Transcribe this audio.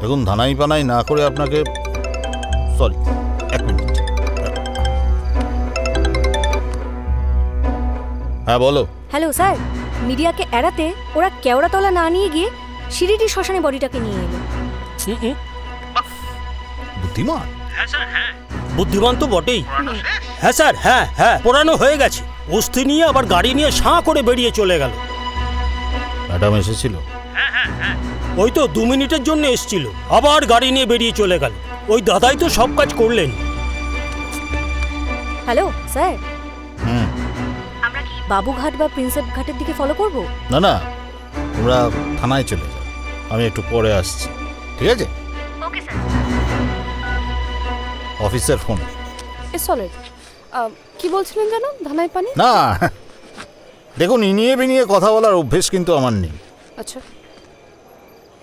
দেখুন, ধানাই পানাই না করে আপনাকে, সরি, এক মিনিট। হ্যাঁ বলো। হ্যালো স্যার, মিডিয়াকে এড়াতে ওরা কেওড়াতলা না নিয়ে গিয়ে শিরিডি শ্মশানে বডিটাকে নিয়ে এলো। বুদ্ধিমান। হ্যাঁ স্যার, হ্যাঁ বুদ্ধিমান তো বটেই। হ্যাঁ স্যার, হ্যাঁ হ্যাঁ পোড়ানো হয়ে গেছে। অস্থি নিয়ে আবার গাড়ি নিয়ে সাঁ করে বেরিয়ে চলে গেল। ম্যাডাম এসেছিল? ওই তো 2 মিনিটের জন্য এসেছিল, আবার গাড়ি নিয়ে বেরিয়ে চলে গেল। ওই দাদাই তো সব কাজ করলেন। হ্যালো স্যার, হুম। আমরা কি বাবুঘাট বা প্রিন্সেপ ঘাটের দিকে ফলো করব? না না, তোমরা থানায় চলে যাও, আমি একটু পরে আসছি, ঠিক আছে? Okay sir. অফিসের ফোন। সলিড। কি বলছিলেন যেন, ধানাই পানি? না, দেখুন, ইনিয়ে বিনিয়ে কথা বলার অভ্যেস কিন্তু আমার নেই। আচ্ছা।